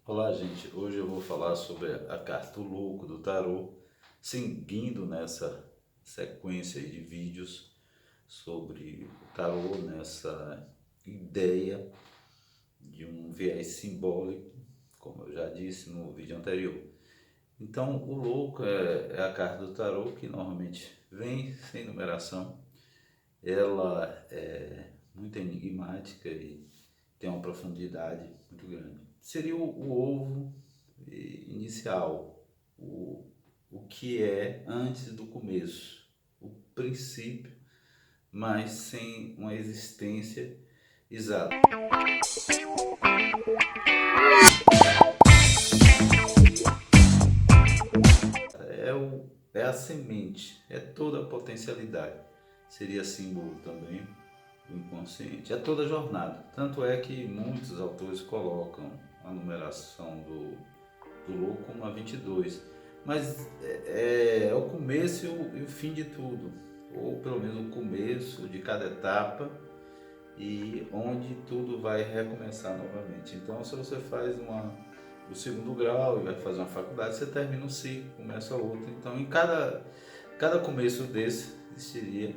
Olá, gente. Hoje eu vou falar sobre a carta do louco do tarô, seguindo nessa sequência de vídeos sobre o tarô, nessa ideia de um viés simbólico, como eu já disse no vídeo anterior. Então, o louco é a carta do tarô que normalmente vem sem numeração. Ela é muito enigmática e tem uma profundidade muito grande. Seria o ovo inicial, o que é antes do começo, o princípio, mas sem uma existência exata. É a semente, é toda a potencialidade. Seria símbolo também do inconsciente. É toda a jornada. Tanto é que muitos autores colocam a numeração do louco como a 22. Mas é o começo e o fim de tudo. Ou pelo menos o começo de cada etapa e onde tudo vai recomeçar novamente. Então, se você faz o segundo grau e vai fazer uma faculdade, você termina um ciclo, começa outro. Então, em cada começo desse, existiria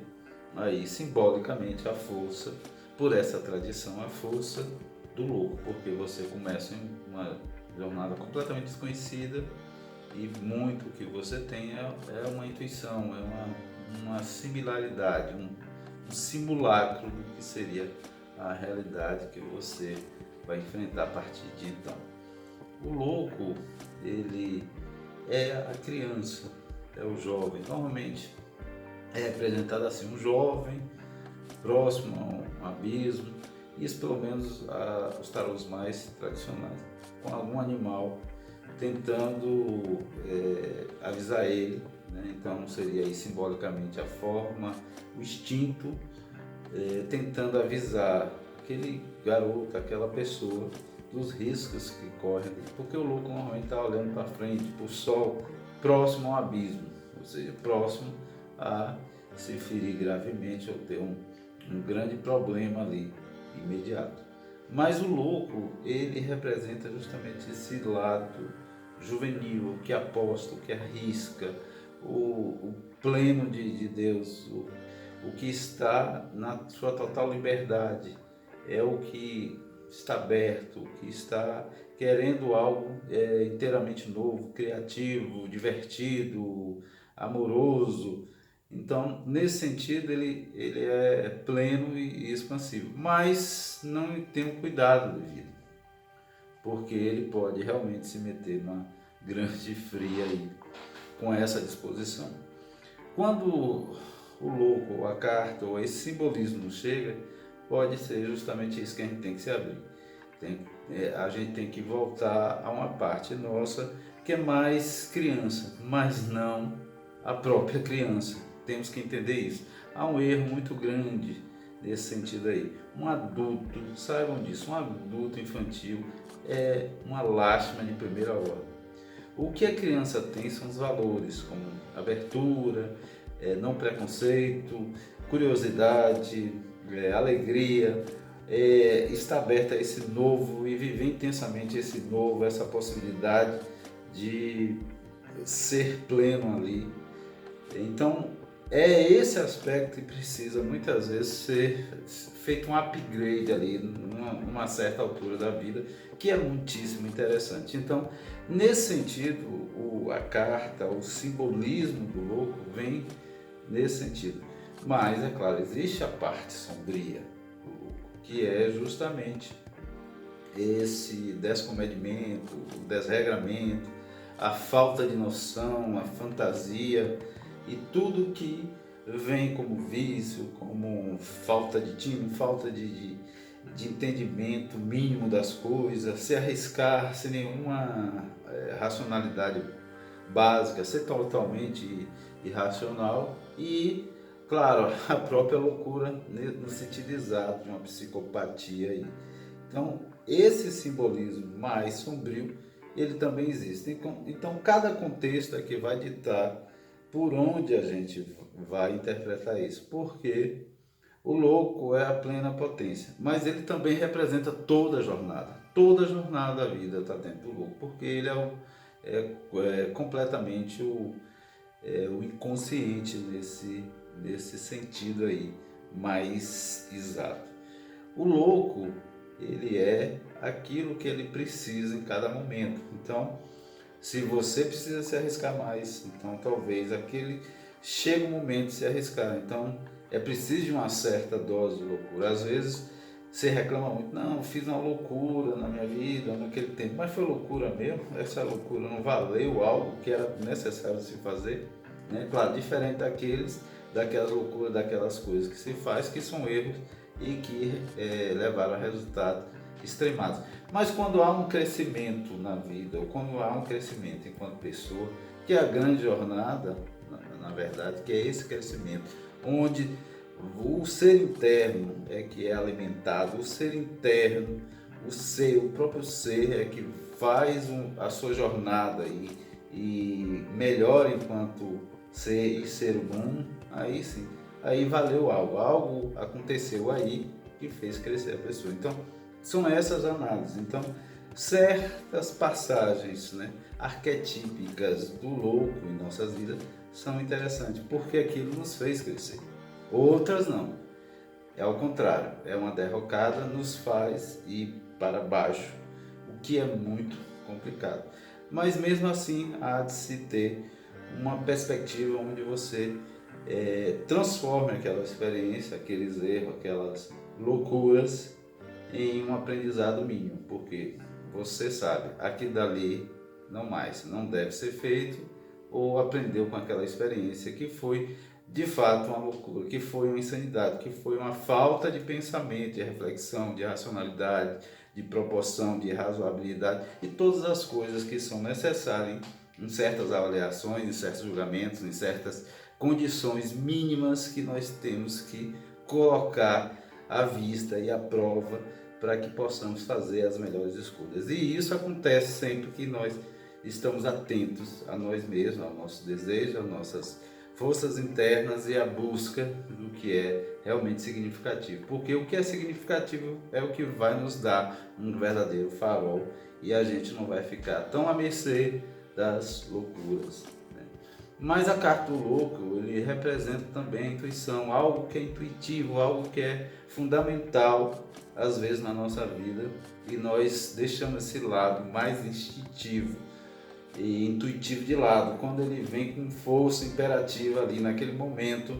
aí simbolicamente a força, por essa tradição, a força do louco, porque você começa em uma jornada completamente desconhecida e muito que você tem é uma intuição, é uma similaridade, um simulacro do que seria a realidade que você vai enfrentar a partir de então. O louco, ele é a criança, é o jovem. Normalmente é representado assim, um jovem próximo a um abismo, isso pelo menos os tarôs mais tradicionais, com algum animal tentando avisar ele, né? Então seria aí simbolicamente a forma, o instinto tentando avisar aquele garoto, aquela pessoa dos riscos que corre, porque o louco normalmente está olhando para frente, para o sol, próximo ao abismo, ou seja, próximo a se ferir gravemente ou ter um grande problema ali, imediato. Mas o louco, ele representa justamente esse lado juvenil, que aposta, que arrisca, o pleno de Deus, o que está na sua total liberdade, é o que está aberto, o que está querendo algo inteiramente novo, criativo, divertido, amoroso. Então, nesse sentido, ele é pleno e expansivo, mas não tem o cuidado devido, porque ele pode realmente se meter numa grande fria aí, com essa disposição. Quando o louco, ou a carta, ou esse simbolismo chega, pode ser justamente isso que a gente tem que se abrir. A gente tem que voltar a uma parte nossa que é mais criança, mas não a própria criança. Temos que entender isso. Há um erro muito grande nesse sentido aí. Um adulto, saibam disso, um adulto infantil é uma lástima de primeira ordem. O que a criança tem são os valores, como abertura, não preconceito, curiosidade, alegria, estar aberta a esse novo e viver intensamente esse novo, essa possibilidade de ser pleno ali. Então, é esse aspecto que precisa muitas vezes ser feito um upgrade ali, numa certa altura da vida, que é muitíssimo interessante. Então, nesse sentido, a carta, o simbolismo do louco vem nesse sentido. Mas, é claro, existe a parte sombria do louco, que é justamente esse descomedimento, o desregramento, a falta de noção, a fantasia e tudo que vem como vício, como falta de tino, falta de entendimento mínimo das coisas, se arriscar sem nenhuma racionalidade básica, ser totalmente irracional e, claro, a própria loucura no sentido exato de uma psicopatia aí. Então, esse simbolismo mais sombrio, ele também existe. Então, cada contexto aqui vai ditar por onde a gente vai interpretar isso. Porque o louco é a plena potência, mas ele também representa toda a jornada. toda a jornada da vida está dentro do louco, porque ele é completamente o inconsciente nesse sentido aí mais exato. O louco, ele é aquilo que ele precisa em cada momento. Então, se você precisa se arriscar mais, então talvez chegue o momento de se arriscar. Então, é preciso de uma certa dose de loucura. Às vezes, você reclama muito, não, eu fiz uma loucura na minha vida, naquele tempo, mas foi loucura mesmo? Essa loucura não valeu algo que era necessário se fazer? Né? Claro, diferente daquelas loucuras, daquelas coisas que se faz, que são erros e que levaram a resultados extremados. Mas quando há um crescimento na vida, ou quando há um crescimento enquanto pessoa, que é a grande jornada, na verdade, que é esse crescimento, onde o ser interno é que é alimentado, o ser interno, o próprio ser é que faz a sua jornada e melhora enquanto ser humano, aí sim, aí valeu algo aconteceu aí que fez crescer a pessoa. Então, são essas análises. Então, certas passagens, né, arquetípicas do louco em nossas vidas são interessantes, porque aquilo nos fez crescer. Outras não. É ao contrário, é uma derrocada, nos faz ir para baixo, o que é muito complicado. Mas mesmo assim, há de se ter uma perspectiva onde você transforme aquela experiência, aqueles erros, aquelas loucuras em um aprendizado mínimo, porque você sabe, aquilo dali não deve ser feito, ou aprendeu com aquela experiência que foi de fato uma loucura, que foi uma insanidade, que foi uma falta de pensamento, de reflexão, de racionalidade, de proporção, de razoabilidade e todas as coisas que são necessárias em certas avaliações, em certos julgamentos, em certas condições mínimas que nós temos que colocar à vista e à prova para que possamos fazer as melhores escolhas. E isso acontece sempre que nós estamos atentos a nós mesmos, ao nosso desejo, às nossas forças internas e à busca do que é realmente significativo. Porque o que é significativo é o que vai nos dar um verdadeiro farol e a gente não vai ficar tão à mercê das loucuras. Mas a carta do louco, ele representa também a intuição, algo que é intuitivo, algo que é fundamental, às vezes, na nossa vida, e nós deixamos esse lado mais instintivo e intuitivo de lado, quando ele vem com força imperativa ali naquele momento,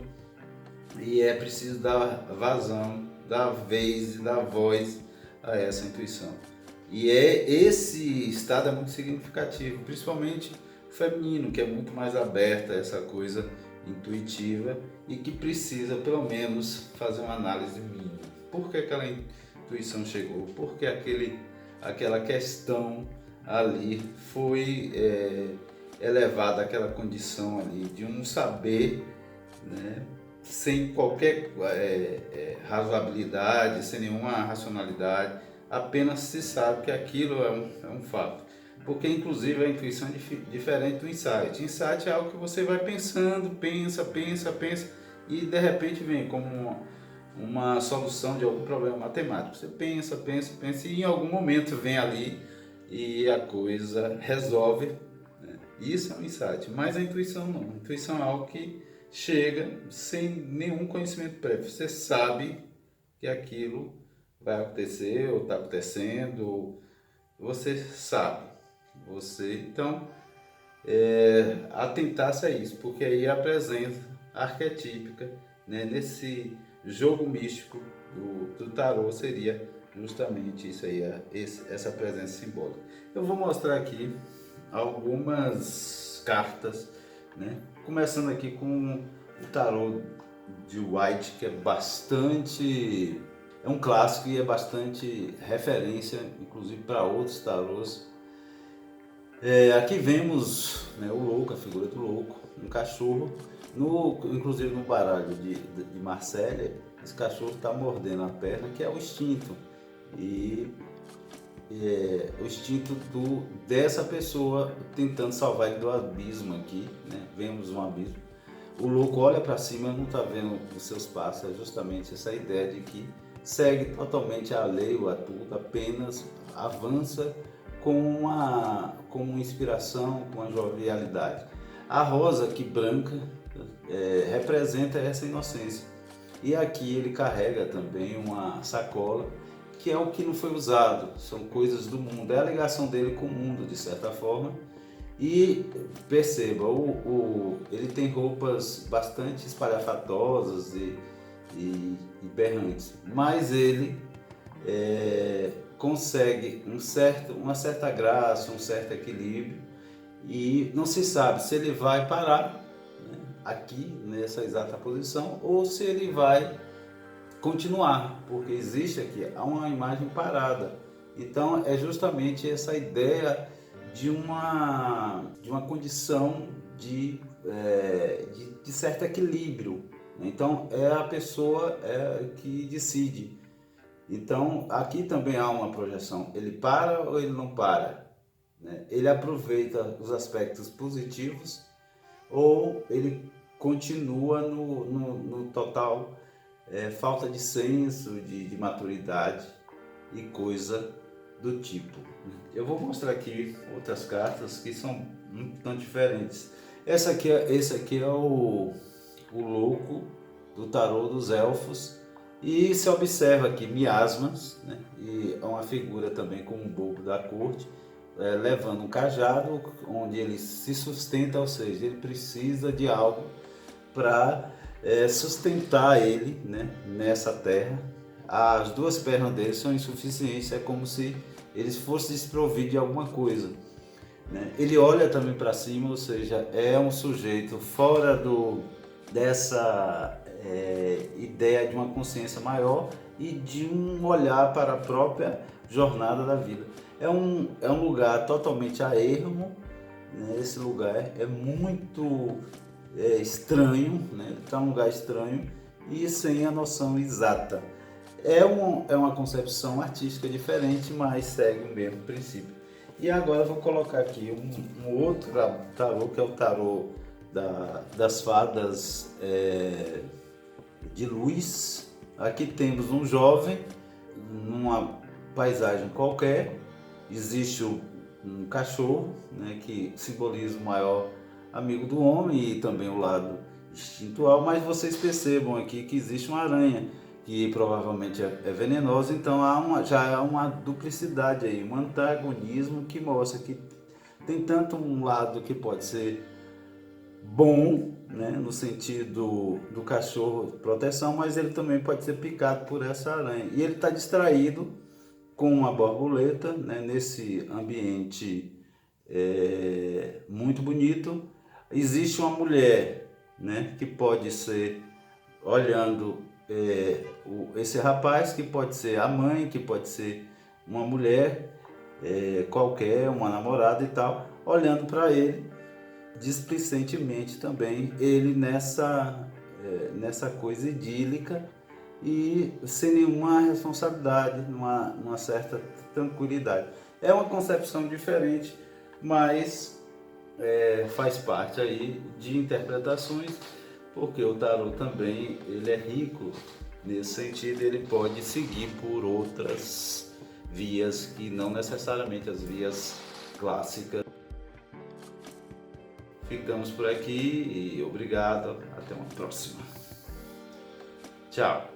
e é preciso dar vazão, dar vez e dar voz a essa intuição. E esse estado é muito significativo, principalmente feminino, que é muito mais aberta a essa coisa intuitiva e que precisa pelo menos fazer uma análise mínima. Por que aquela intuição chegou? Por que aquela questão ali foi elevada àquela condição ali de um saber, né, sem qualquer razoabilidade, sem nenhuma racionalidade, apenas se sabe que aquilo é um fato. Porque, inclusive, a intuição é diferente do insight. Insight é algo que você vai pensando, pensa, e de repente vem como uma solução de algum problema matemático. Você pensa, e em algum momento vem ali e a coisa resolve, né? Isso é um insight. Mas a intuição não. A intuição é algo que chega sem nenhum conhecimento prévio. Você sabe que aquilo vai acontecer, ou está acontecendo, você sabe. Então, atentar-se a isso, porque aí a presença arquetípica, né, nesse jogo místico do tarô seria justamente isso aí, essa presença simbólica. Eu vou mostrar aqui algumas cartas, né, começando aqui com o tarô de White, que é um clássico e é bastante referência, inclusive para outros tarôs. Aqui vemos, né, o louco, a figura do louco, um cachorro, inclusive no baralho de Marcélia, esse cachorro está mordendo a perna, que é o instinto, e o instinto dessa pessoa tentando salvar ele do abismo aqui, né? Vemos um abismo, o louco olha para cima, não está vendo os seus passos, é justamente essa ideia de que segue totalmente alheio a tudo, apenas avança com uma inspiração, com uma jovialidade. A rosa aqui branca representa essa inocência. E aqui ele carrega também uma sacola, que é o que não foi usado, são coisas do mundo, é a ligação dele com o mundo, de certa forma. E perceba, ele tem roupas bastante espalhafatosas e berrantes, mas ele consegue uma certa graça, um certo equilíbrio, e não se sabe se ele vai parar, né, aqui nessa exata posição, ou se ele vai continuar, porque existe aqui uma imagem parada. Então é justamente essa ideia de uma condição de certo equilíbrio. Então é a pessoa que decide. Então aqui também há uma projeção, ele para ou ele não para, né? Ele aproveita os aspectos positivos ou ele continua no total falta de senso, de maturidade e coisa do tipo. Eu vou mostrar aqui outras cartas que são um tanto diferentes. Esse aqui é o louco do tarô dos elfos, e se observa aqui miasmas, né? E é uma figura também com um bobo da corte, levando um cajado onde ele se sustenta, ou seja, ele precisa de algo para sustentar ele, né, nessa terra. As duas pernas dele são insuficientes, é como se eles fossem desprovidos de alguma coisa, né? Ele olha também para cima, ou seja, é um sujeito fora dessa ideia de uma consciência maior e de um olhar para a própria jornada da vida. É um lugar totalmente a ermo, né? Esse lugar é muito estranho, né? Está um lugar estranho e sem a noção exata. É uma concepção artística diferente, mas segue o mesmo princípio. E agora eu vou colocar aqui um outro tarô, que é o tarô das fadas de luz. Aqui temos um jovem numa paisagem qualquer, existe um cachorro, né, que simboliza o maior amigo do homem e também o lado instintual, mas vocês percebam aqui que existe uma aranha que provavelmente é venenosa, então já há uma duplicidade aí, um antagonismo que mostra que tem tanto um lado que pode ser bom, né, no sentido do cachorro proteção, mas ele também pode ser picado por essa aranha. E ele está distraído com uma borboleta, né, nesse ambiente muito bonito. Existe uma mulher, né, que pode ser olhando esse rapaz, que pode ser a mãe, que pode ser uma mulher qualquer, uma namorada e tal, olhando para ele displicentemente também, ele nessa coisa idílica e sem nenhuma responsabilidade, numa certa tranquilidade. É uma concepção diferente, mas faz parte aí de interpretações, porque o tarô também ele é rico nesse sentido, ele pode seguir por outras vias que não necessariamente as vias clássicas. Ficamos por aqui e obrigado, até uma próxima. Tchau.